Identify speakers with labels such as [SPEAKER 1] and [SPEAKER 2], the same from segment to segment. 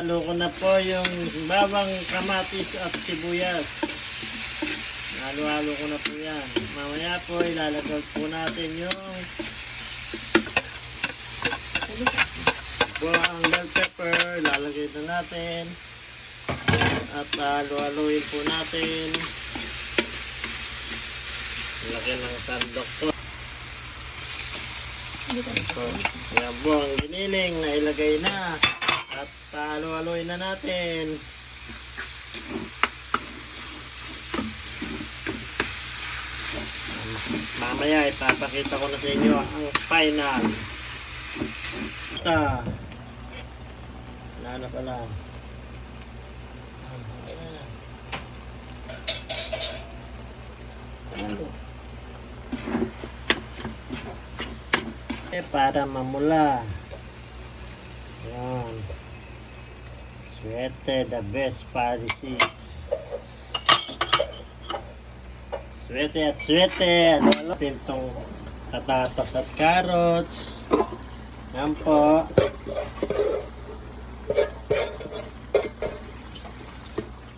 [SPEAKER 1] Halo ko na po yung bawang, kamatis at sibuyas. Halo-halo ko na po yan. Mamaya po ilalagay po natin yung ang bell pepper. Lalagay na natin. At halo-haloin po natin. Laki ng sandok po. Yan po ang giniling na ilagay na. At halo-haloin na natin. Mamaya ipapakita ko na sa inyo ang final. Wala na pala. Para mamula. Yan. Swerte, the best policy. Swerte at swerte. Ano itong patatas at carrots. Yan po.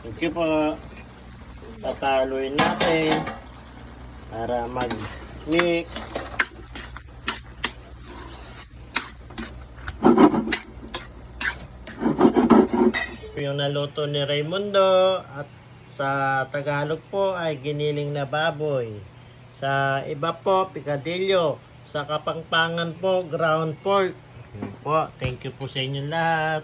[SPEAKER 1] Thank you po. Tataluin natin para mag-mix. Yung naluto ni Raimundo at sa Tagalog po ay giniling na baboy. Sa iba po, picadillo. Sa Kapampangan po, ground pork. Yun po. Thank you po sa inyo lahat.